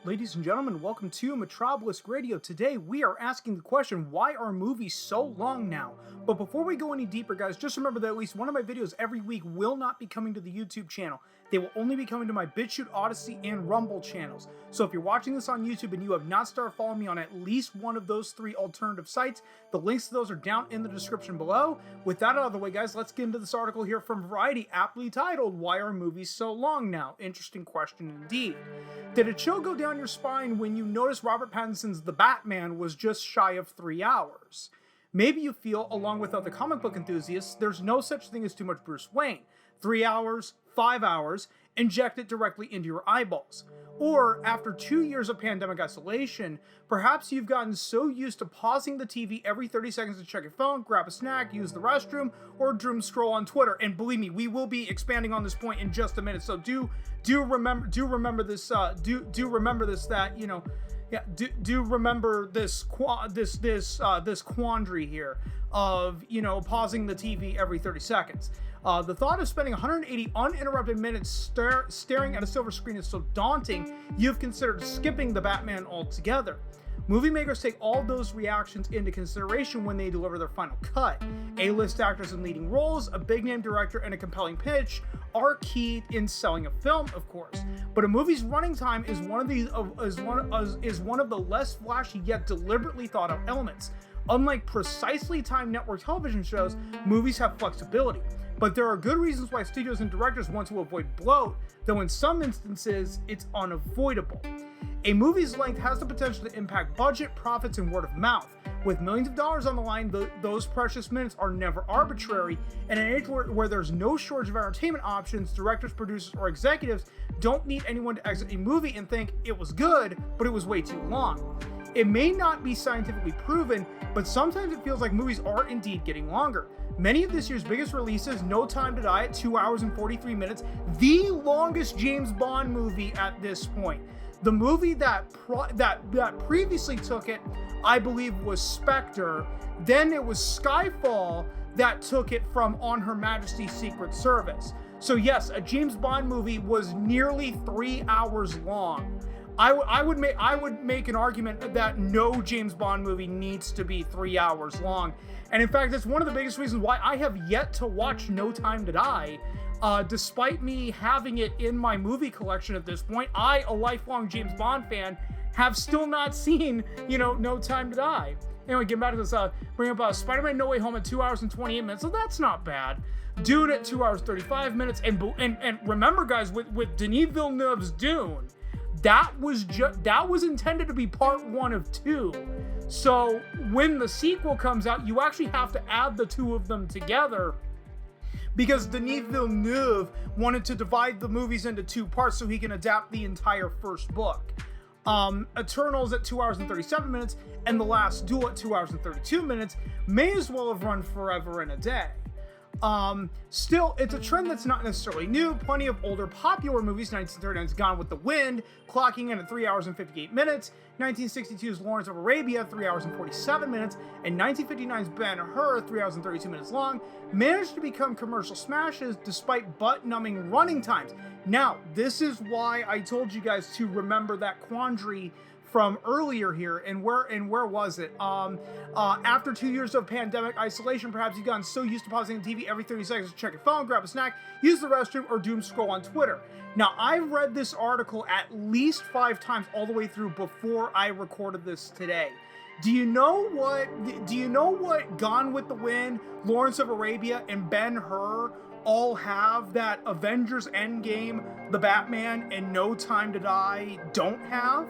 Ladies and gentlemen, welcome to Metropolis Radio. Today we are asking the question, why are movies so long now? But before we go any deeper, guys, just remember that at least one of my videos every week will not be coming to the YouTube channel. They will only be coming to my BitChute, Odyssey, and Rumble channels. So if you're watching this on YouTube and you have not started following me on at least one of those three alternative sites, the links to those are down in the description below. With that out of the way, guys, let's get into this article here from Variety, aptly titled, Why Are Movies So Long Now? Interesting question indeed. Did a chill go down your spine when you noticed Robert Pattinson's The Batman was just shy of 3 hours? Maybe you feel, along with other comic book enthusiasts, there's no such thing as too much Bruce Wayne. 3 hours, 5 hours, inject it directly into your eyeballs. Or, after 2 years of pandemic isolation, perhaps you've gotten so used to pausing the TV every 30 seconds to check your phone, grab a snack, use the restroom, or doom scroll on Twitter. And believe me, we will be expanding on this point in just a minute. So do remember this quandary here of, pausing the TV every 30 seconds. The thought of spending 180 uninterrupted minutes staring at a silver screen is so daunting, you've considered skipping The Batman altogether. Movie makers take all those reactions into consideration when they deliver their final cut. A-list actors in leading roles, a big-name director, and a compelling pitch are key in selling a film, of course. But a movie's running time is one of the less flashy yet deliberately thought-out elements. Unlike precisely timed network television shows, movies have flexibility. But there are good reasons why studios and directors want to avoid bloat, though in some instances, it's unavoidable. A movie's length has the potential to impact budget, profits, and word of mouth. With millions of dollars on the line, those precious minutes are never arbitrary, and in an age where there's no shortage of entertainment options, directors, producers, or executives don't need anyone to exit a movie and think it was good, but it was way too long. It may not be scientifically proven, but sometimes it feels like movies are indeed getting longer. Many of this year's biggest releases, No Time to Die at 2 hours and 43 minutes, the longest James Bond movie at this point. The movie that previously took it, I believe, was Spectre. Then it was Skyfall that took it from On Her Majesty's Secret Service. So yes, a James Bond movie was nearly 3 hours long. I would make an argument that no James Bond movie needs to be 3 hours long. And in fact, that's one of the biggest reasons why I have yet to watch No Time to Die. Despite me having it in my movie collection at this point, I, a lifelong James Bond fan, have still not seen, No Time to Die. Anyway, getting back to this, bring up Spider-Man No Way Home at 2 hours and 28 minutes, so that's not bad. Dune at 2 hours 35 minutes, and remember, guys, with Denis Villeneuve's Dune, that was intended to be part 1 of 2. So when the sequel comes out, you actually have to add the two of them together, because Denis Villeneuve wanted to divide the movies into 2 parts so he can adapt the entire first book. Eternals at 2 hours and 37 minutes, and The Last Duel at 2 hours and 32 minutes may as well have run forever and a day. Still, it's a trend that's not necessarily new. Plenty of older popular movies, 1939's Gone with the Wind, clocking in at 3 hours and 58 minutes, 1962's Lawrence of Arabia, 3 hours and 47 minutes, and 1959's Ben-Hur, 3 hours and 32 minutes long, managed to become commercial smashes despite butt-numbing running times. Now, this is why I told you guys to remember that quandary from earlier here, and where was it? After 2 years of pandemic isolation, perhaps you've gotten so used to pausing the TV every 30 seconds to check your phone, grab a snack, use the restroom, or doom scroll on Twitter. Now, I've read this article at least 5 times all the way through before I recorded this today. Do you know what Gone with the Wind, Lawrence of Arabia, and Ben-Hur all have that Avengers Endgame, The Batman, and No Time to Die don't have?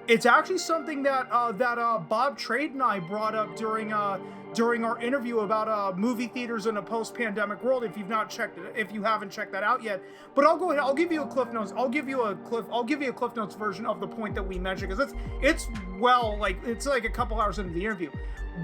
It's actually something that Bob Trade and I brought up during our interview about movie theaters in a post-pandemic world. If you haven't checked that out yet, but I'll go ahead. I'll give you a Cliff Notes. I'll give you a Cliff Notes version of the point that we mentioned, because it's like a couple hours into the interview.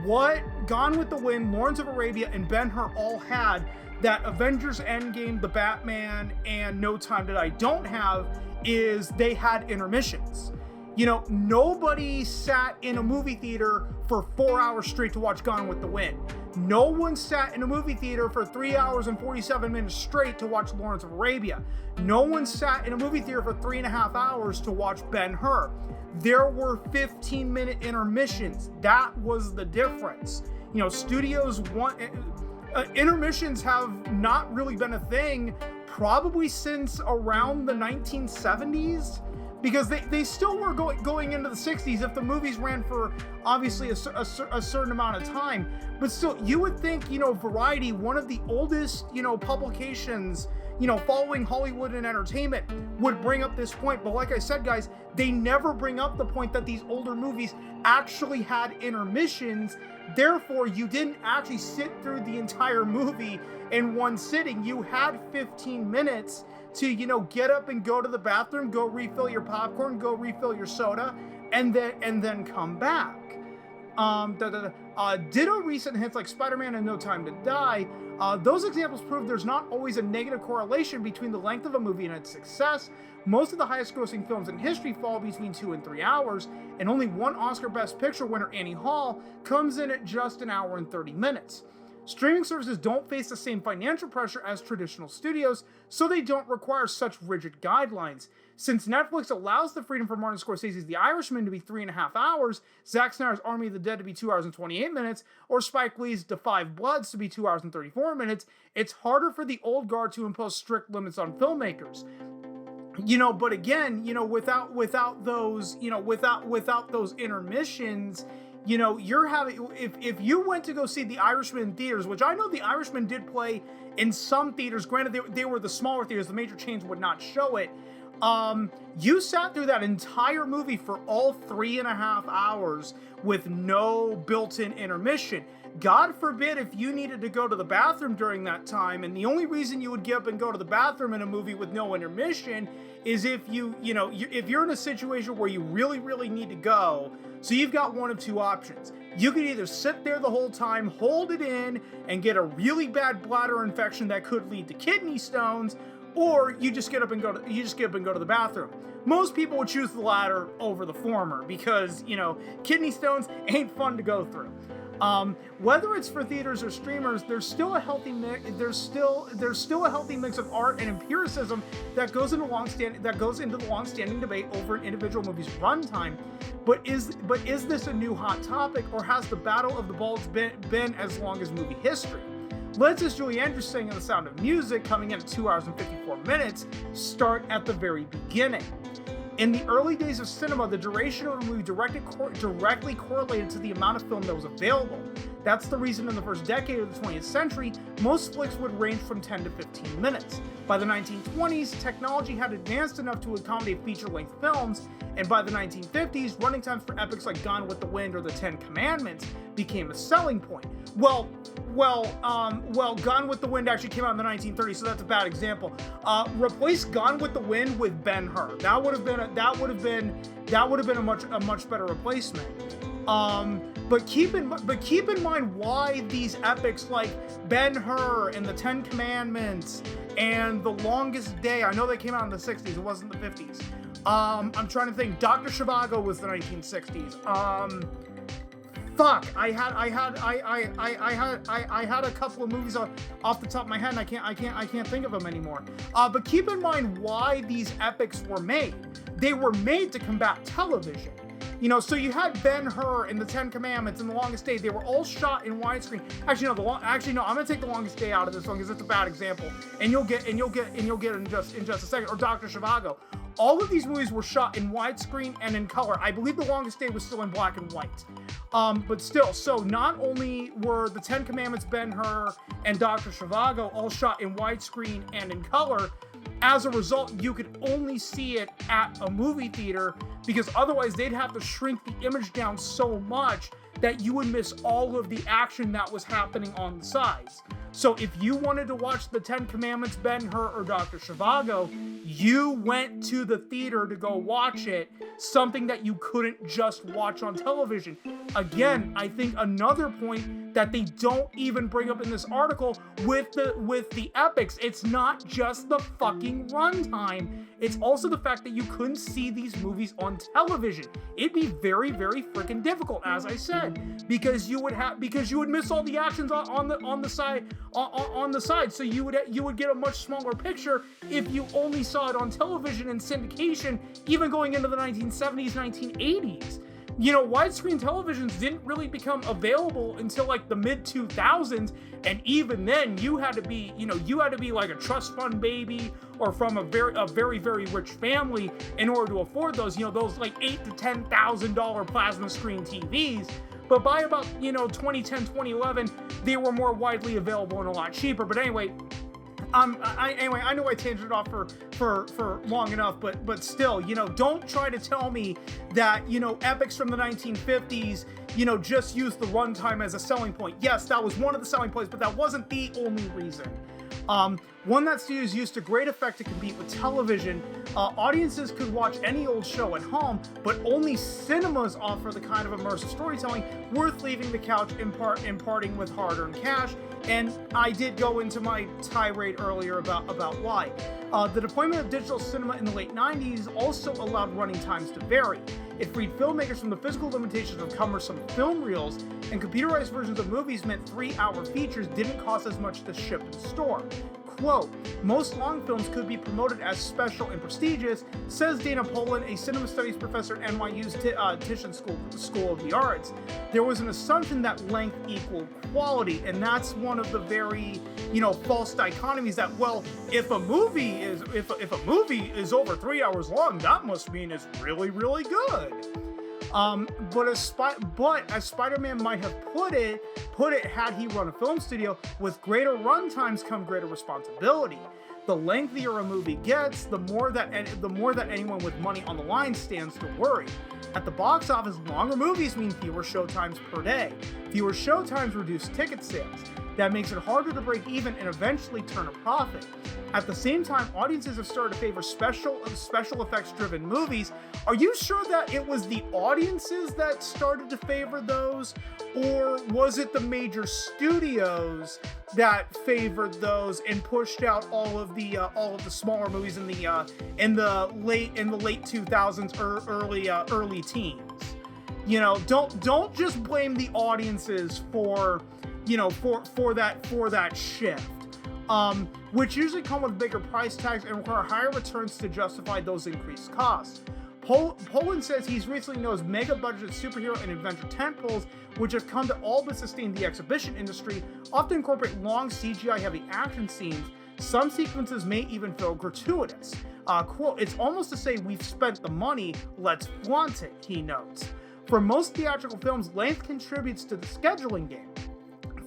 What Gone with the Wind, Lawrence of Arabia, and Ben-Hur all had that Avengers Endgame, The Batman, and No Time to Die don't have is they had intermissions. Nobody sat in a movie theater for 4 hours straight to watch Gone with the Wind. No one sat in a movie theater for 3 hours and 47 minutes straight to watch Lawrence of Arabia. No one sat in a movie theater for 3.5 hours to watch Ben-Hur. There were 15-minute intermissions. That was the difference. Studios want... intermissions have not really been a thing probably since around the 1970s. Because they still were going into the 60s if the movies ran for obviously a certain amount of time. But still, you would think, Variety, one of the oldest, publications, following Hollywood and entertainment, would bring up this point. But like I said, guys, they never bring up the point that these older movies actually had intermissions. Therefore, you didn't actually sit through the entire movie in one sitting. You had 15 minutes to, get up and go to the bathroom, go refill your popcorn, go refill your soda, and then come back. Ditto recent hits like Spider-Man and No Time to Die. Those examples prove there's not always a negative correlation between the length of a movie and its success. Most of the highest grossing films in history fall between 2 and 3 hours, and only one Oscar Best Picture winner, Annie Hall, comes in at just an hour and 30 minutes. Streaming services don't face the same financial pressure as traditional studios, so they don't require such rigid guidelines. Since Netflix allows the freedom for Martin Scorsese's The Irishman to be 3.5 hours, Zack Snyder's Army of the Dead to be 2 hours and 28 minutes, or Spike Lee's Da 5 Bloods to be 2 hours and 34 minutes, it's harder for the old guard to impose strict limits on filmmakers. But again, without those intermissions, you're having, if you went to go see The Irishman in theaters, which I know The Irishman did play in some theaters, granted they were the smaller theaters, the major chains would not show it, you sat through that entire movie for all 3.5 hours with no built-in intermission. God forbid if you needed to go to the bathroom during that time, and the only reason you would get up and go to the bathroom in a movie with no intermission is if if you're in a situation where you really, really need to go. So you've got one of two options. You could either sit there the whole time, hold it in, and get a really bad bladder infection that could lead to kidney stones, or you just get up and go to the bathroom. Most people would choose the latter over the former because, kidney stones ain't fun to go through. Whether it's for theaters or streamers, there's still a healthy mix. There's still a healthy mix of art and empiricism that goes into the long-standing debate over an individual movie's runtime. But is this a new hot topic, or has the Battle of the Balls been as long as movie history? Let's, as Julie Andrews sang in The Sound of Music, coming in at 2 hours and 54 minutes, start at the very beginning. In the early days of cinema, the duration of a movie directly correlated to the amount of film that was available. That's the reason in the first decade of the 20th century, most flicks would range from 10 to 15 minutes. By the 1920s, technology had advanced enough to accommodate feature-length films, and by the 1950s, running times for epics like Gone with the Wind or The Ten Commandments became a selling point. Well, Gone with the Wind actually came out in the 1930s, so that's a bad example. Replace Gone with the Wind with Ben-Hur. That would have been a much better replacement. But keep in mind why these epics like Ben-Hur and The Ten Commandments and The Longest Day. I know they came out in the 60s. It wasn't the 50s. I'm trying to think. Dr. Zhivago was the 1960s. I had a couple of movies off the top of my head, and I can't think of them anymore. But keep in mind why these epics were made. They were made to combat television. So you had Ben-Hur and The Ten Commandments and The Longest Day. They were all shot in widescreen. Actually, no. I'm gonna take The Longest Day out of this one because it's a bad example, and you'll get in just a second. Or Dr. Zhivago. All of these movies were shot in widescreen and in color. I believe The Longest Day was still in black and white. But still, so not only were The Ten Commandments, Ben-Hur, and Dr. Zhivago all shot in widescreen and in color, as a result, you could only see it at a movie theater because otherwise they'd have to shrink the image down so much that you would miss all of the action that was happening on the sides. So if you wanted to watch The Ten Commandments, Ben-Hur, or Dr. Zhivago, you went to the theater to go watch it, something that you couldn't just watch on television. Again, I think another point that they don't even bring up in this article with the epics. It's not just the fucking runtime. It's also the fact that you couldn't see these movies on television. It'd be very, very freaking difficult, as I said, because you would miss all the actions on the side. So you would get a much smaller picture if you only saw it on television and syndication, even going into the 1970s, 1980s. Widescreen televisions didn't really become available until like the mid 2000s, and even then you had to be like a trust fund baby or from a very, very rich family in order to afford those, those like $8,000 to $10,000 plasma screen TVs. But by about, 2010, 2011, they were more widely available and a lot cheaper. But anyway, I know I tangented off for long enough, but still, don't try to tell me that, epics from the 1950s, just used the runtime as a selling point. Yes, that was one of the selling points, but that wasn't the only reason. One that studios used to great effect to compete with television. Audiences could watch any old show at home, but only cinemas offer the kind of immersive storytelling worth leaving the couch and parting with hard-earned cash. And I did go into my tirade earlier about why. The deployment of digital cinema in the late 90s also allowed running times to vary. It freed filmmakers from the physical limitations of cumbersome film reels, and computerized versions of movies meant 3-hour features didn't cost as much to ship and store. Quote, most long films could be promoted as special and prestigious, says Dana Poland, a cinema studies professor at NYU's Titian School of the Arts. There was an assumption that length equaled quality, and that's one of the very, false dichotomies that, well, if a movie is over 3 hours long, that must mean it's really, really good. But as Spider-Man might have put it had he run a film studio, with greater runtimes come greater responsibility. The lengthier a movie gets, the more that anyone with money on the line stands to worry. At the box office, longer movies mean fewer showtimes per day. Fewer showtimes reduce ticket sales. That makes it harder to break even and eventually turn a profit. At the same time, audiences have started to favor special effects driven movies. Are you sure that it was the audiences that started to favor those, or was it the major studios that favored those and pushed out all of the smaller movies in the late 2000s or early teens? Don't just blame the audiences for that shift, which usually come with bigger price tags and require higher returns to justify those increased costs. Poland says he's recently noticed mega-budgeted superhero and adventure tentpoles, which have come to all but sustain the exhibition industry, often incorporate long CGI-heavy action scenes. Some sequences may even feel gratuitous. Quote, it's almost to say we've spent the money, let's flaunt it, he notes. For most theatrical films, length contributes to the scheduling game.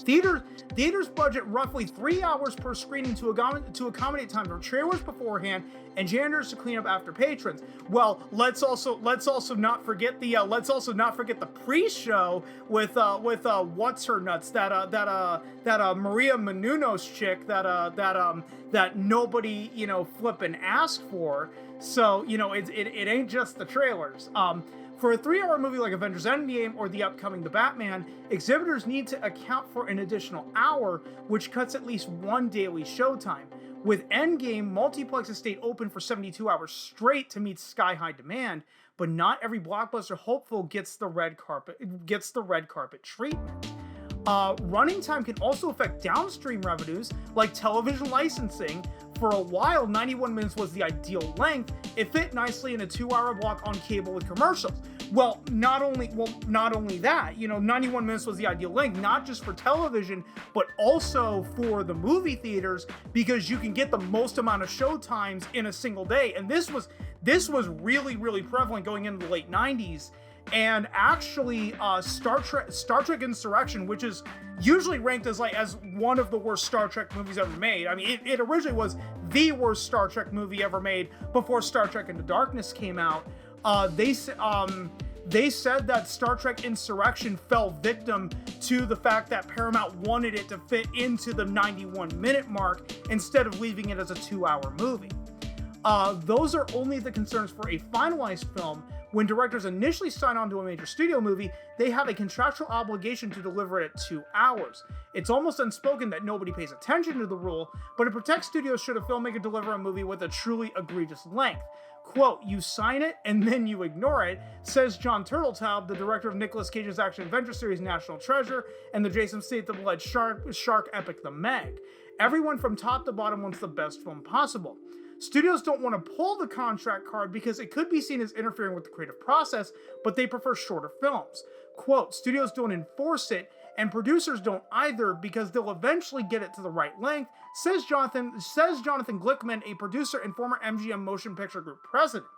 Theaters budget roughly 3 hours per screening to accommodate time for trailers beforehand and janitors to clean up after patrons. Well, let's also not forget the pre-show with what's her nuts, that Maria Menounos chick that nobody flippin' asked for. So it ain't just the trailers. For a 3-hour movie like Avengers Endgame or the upcoming The Batman, exhibitors need to account for an additional hour, which cuts at least one daily showtime. With Endgame, multiplexes stayed open for 72 hours straight to meet sky-high demand, but not every blockbuster hopeful gets the red carpet treatment. Running time can also affect downstream revenues, like television licensing. For a while, 91 minutes was the ideal length. It fit nicely in a 2-hour block on cable with commercials. Well, not only that, 91 minutes was the ideal length, not just for television, but also for the movie theaters, because you can get the most amount of show times in a single day. And this was really, really prevalent going into the late 90s. And actually, Star Trek Insurrection, which is usually ranked as one of the worst Star Trek movies ever made. I mean, it originally was the worst Star Trek movie ever made before Star Trek Into Darkness came out. They said that Star Trek Insurrection fell victim to the fact that Paramount wanted it to fit into the 91-minute mark instead of leaving it as a 2-hour movie. Those are only the concerns for a finalized film, When directors initially sign on to a major studio movie, they have a contractual obligation to deliver it at 2 hours. It's almost unspoken that nobody pays attention to the rule, but it protects studios should a filmmaker deliver a movie with a truly egregious length. Quote, "You sign it and then you ignore it," says John Turteltaub, the director of Nicolas Cage's action-adventure series National Treasure and the Jason Statham-led shark epic The Meg. "Everyone from top to bottom wants the best film possible. Studios don't want to pull the contract card because it could be seen as interfering with the creative process, but they prefer shorter films. Quote, "Studios don't enforce it, and producers don't either because they'll eventually get it to the right length," says Jonathan Glickman, a producer and former MGM Motion Picture Group president.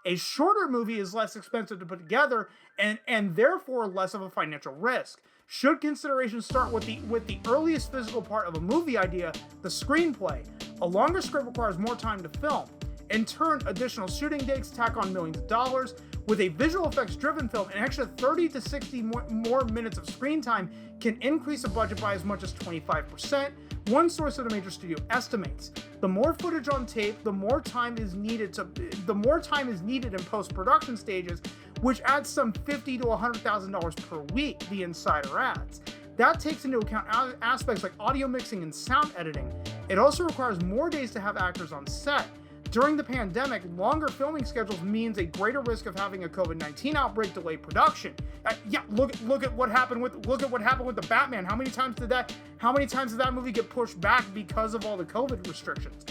"A shorter movie is less expensive to put together and therefore less of a financial risk. Should consideration start with the earliest physical part of a movie idea, the screenplay. A longer script requires more time to film. In turn, additional shooting dates tack on millions of dollars. With a visual effects driven film, an extra 30 to 60 more minutes of screen time can increase a budget by as much as 25%, one source at a major studio estimates. The more footage on tape, the more time is needed in post-production stages, which adds some $50,000 to $100,000 per week, the insider adds. That takes into account aspects like audio mixing and sound editing. It also requires more days to have actors on set. During the pandemic, longer filming schedules means a greater risk of having a COVID-19 outbreak delay production. Look at what happened with the Batman. How many times did that movie get pushed back because of all the COVID restrictions?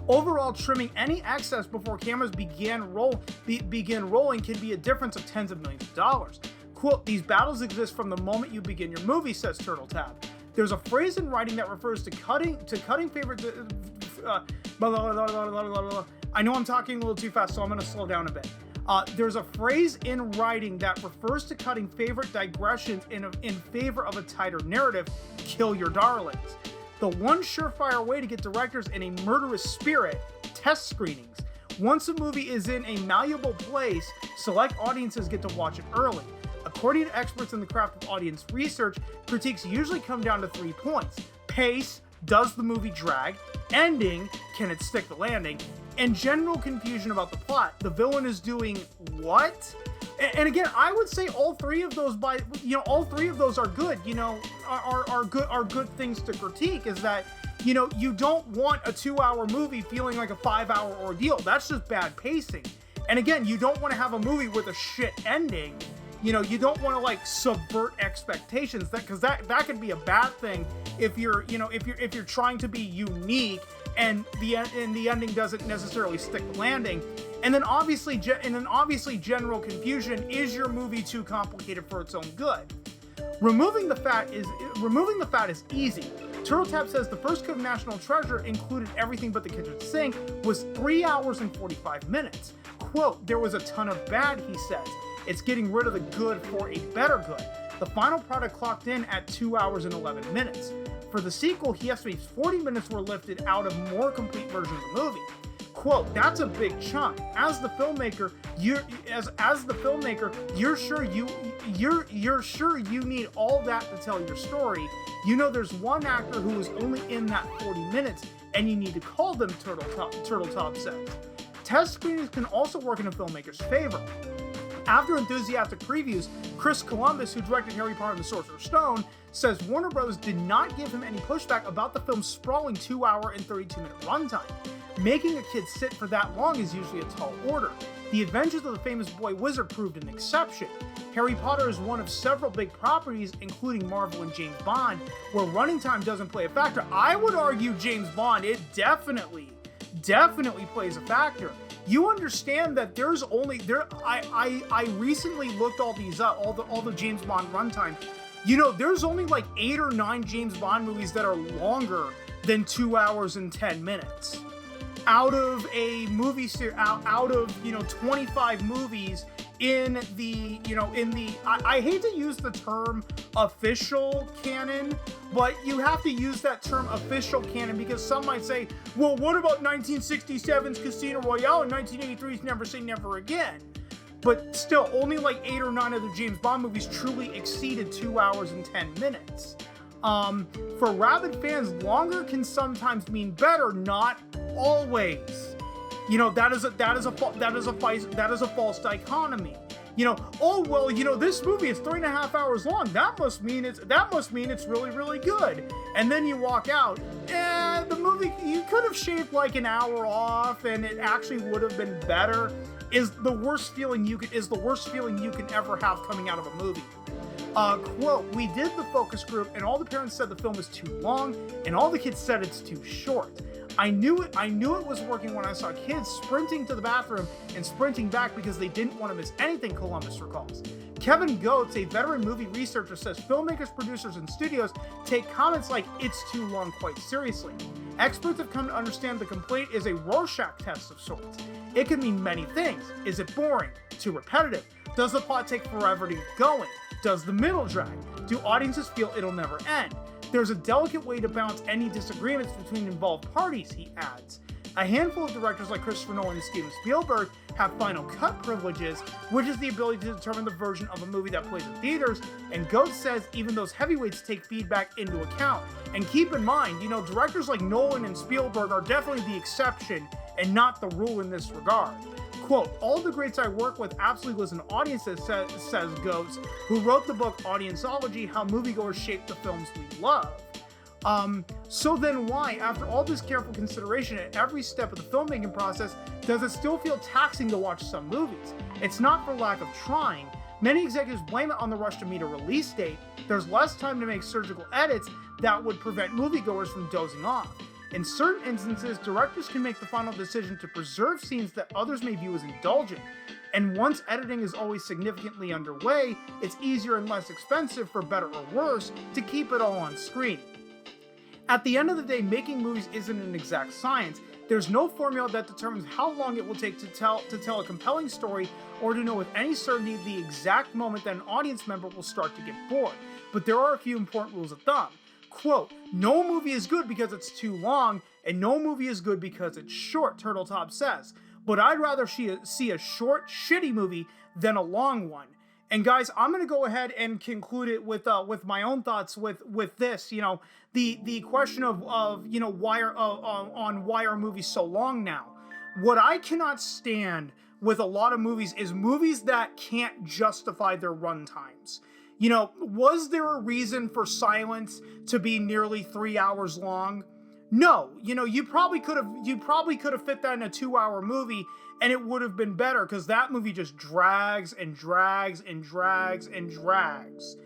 Overall, trimming any excess before cameras begin rolling can be a difference of tens of millions of dollars. Quote, "These battles exist from the moment you begin your movie," says Turteltaub. There's a phrase in writing that refers to cutting favorite. I know I'm talking a little too fast, so I'm going to slow down a bit. There's a phrase in writing that refers to cutting favorite digressions in favor of a tighter narrative. Kill your darlings. The one surefire way to get directors in a murderous spirit: test screenings. Once a movie is in a malleable place, select audiences get to watch it early. According to experts in the craft of audience research, critiques usually come down to 3 points: pace, does the movie drag, ending, can it stick the landing, and general confusion about the plot. The villain is doing what? And again, I would say all three of those are good, are good things to critique. Is that, you don't want a 2-hour movie feeling like a 5-hour ordeal. That's just bad pacing. And again, you don't want to have a movie with a shit ending. You don't want to subvert expectations, because that can be a bad thing if you're trying to be unique and the ending doesn't necessarily stick the landing. And then obviously general confusion. Is your movie too complicated for its own good? Removing the fat is easy. Turteltaub says the first cut of National Treasure included everything but the kitchen sink, was 3 hours and 45 minutes. Quote, "There was a ton of bad," he says. "It's getting rid of the good for a better good." The final product clocked in at 2 hours and 11 minutes. For the sequel, he estimates 40 minutes were lifted out of more complete version of the movie. Quote, "That's a big chunk. As the filmmaker, you're sure you need all that to tell your story. There's one actor who is only in that 40 minutes, and you need to call them," Turteltaub says. Test screenings can also work in a filmmaker's favor. After enthusiastic previews, Chris Columbus, who directed Harry Potter and the Sorcerer's Stone, says Warner Bros. Did not give him any pushback about the film's sprawling 2-hour and 32-minute runtime. Making a kid sit for that long is usually a tall order. The Adventures of the Famous Boy Wizard proved an exception. Harry Potter is one of several big properties, including Marvel and James Bond, where running time doesn't play a factor. I would argue James Bond, it definitely plays a factor. You understand that I recently looked all these up, all the James Bond runtime. There's only 8 or 9 James Bond movies that are longer than 2 hours and 10 minutes. Out of a movie series, out of 25 movies in the I hate to use the term official canon, but you have to use that term official canon because some might say, well, what about 1967's Casino Royale and 1983's Never Say Never Again? But still, only 8 or 9 of the James Bond movies truly exceeded 2 hours and 10 minutes. For rabid fans, longer can sometimes mean better, not always. You know, that is a false dichotomy. You know, oh well, you know, this movie is 3.5 hours long. That must mean it's really, really good. And then you walk out, the movie, you could have shaved like an hour off, and it actually would have been better. Is the worst feeling you can ever have coming out of a movie. Quote, we did the focus group, and all the parents said the film is too long, and all the kids said it's too short. I knew it was working when I saw kids sprinting to the bathroom and sprinting back because they didn't want to miss anything, Columbus recalls. Kevin Goetz, a veteran movie researcher, says filmmakers, producers, and studios take comments like "it's too long" quite seriously. Experts have come to understand the complaint is a Rorschach test of sorts. It can mean many things. Is it boring? Too repetitive? Does the plot take forever to get going? Does the middle drag? Do audiences feel it'll never end? There's a delicate way to balance any disagreements between involved parties, he adds. A handful of directors like Christopher Nolan and Steven Spielberg have final cut privileges, which is the ability to determine the version of a movie that plays in theaters, and Goetz says even those heavyweights take feedback into account. And keep in mind, you know, directors like Nolan and Spielberg are definitely the exception and not the rule in this regard. Quote, all the greats I work with absolutely listen to audiences, says Goetz, who wrote the book Audienceology, How Moviegoers Shape the Films We Love. So then why, after all this careful consideration at every step of the filmmaking process, does it still feel taxing to watch some movies? It's not for lack of trying. Many executives blame it on the rush to meet a release date. There's less time to make surgical edits that would prevent moviegoers from dozing off. In certain instances, directors can make the final decision to preserve scenes that others may view as indulgent. And once editing is always significantly underway, it's easier and less expensive, for better or worse, to keep it all on screen. At the end of the day, making movies isn't an exact science. There's no formula that determines how long it will take to tell a compelling story, or to know with any certainty the exact moment that an audience member will start to get bored. But there are a few important rules of thumb. Quote, no movie is good because it's too long, and no movie is good because it's short, Turtletop says. But I'd rather see a short, shitty movie than a long one. And guys, I'm going to go ahead and conclude it with my own thoughts with this. You know, the question of you know, why are movies so long now? What I cannot stand with a lot of movies is movies that can't justify their runtimes. You know, was there a reason for Silence to be nearly 3 hours long? No. You know, you probably could have fit that in a 2-hour movie, and it would have been better, because that movie just drags and drags and drags and drags.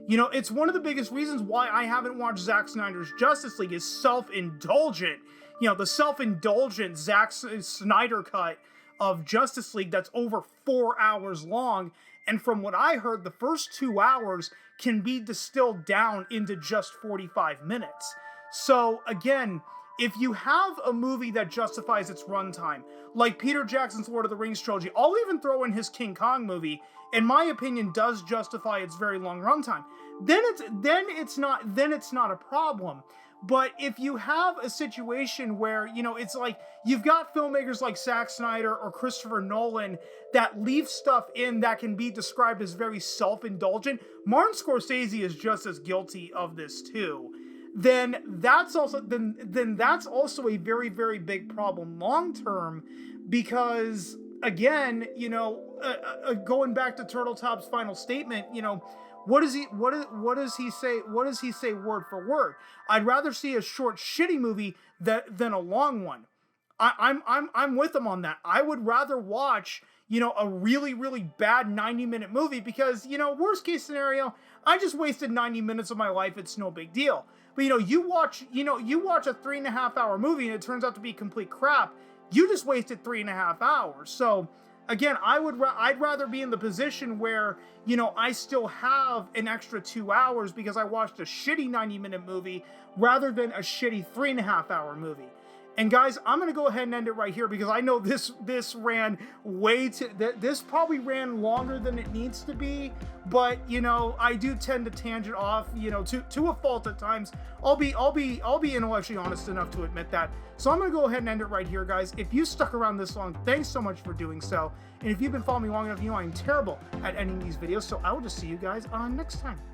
You know, it's one of the biggest reasons why I haven't watched Zack Snyder's Justice League is self-indulgent. You know, the self-indulgent Zack Snyder cut of Justice League that's over 4 hours long. And from what I heard, the first 2 hours can be distilled down into just 45 minutes. So again, if you have a movie that justifies its runtime, like Peter Jackson's Lord of the Rings trilogy, I'll even throw in his King Kong movie, in my opinion, does justify its very long runtime, then it's not a problem. But if you have a situation where, you know, it's like you've got filmmakers like Zack Snyder or Christopher Nolan that leave stuff in that can be described as very self-indulgent, Martin Scorsese is just as guilty of this too, then that's also a very, very big problem long term, because again, you know, going back to Turtletop's final statement, you know, what does he say word for word? I'd rather see a short, shitty movie than a long one. I'm with him on that. I would rather watch, you know, a really, really bad 90-minute movie, because, you know, worst case scenario, I just wasted 90 minutes of my life. It's no big deal. But, you know, you watch a 3.5 hour movie and it turns out to be complete crap. You just wasted 3.5 hours. So again, I'd rather be in the position where, you know, I still have an extra 2 hours because I watched a shitty 90-minute movie rather than a shitty 3.5 hour movie. And guys, I'm going to go ahead and end it right here, because I know this ran this probably ran longer than it needs to be, but, you know, I do tend to tangent off, you know, to a fault at times. I'll be intellectually honest enough to admit that. So I'm going to go ahead and end it right here, guys. If you stuck around this long, thanks so much for doing so. And if you've been following me long enough, you know I'm terrible at ending these videos, so I will just see you guys on next time.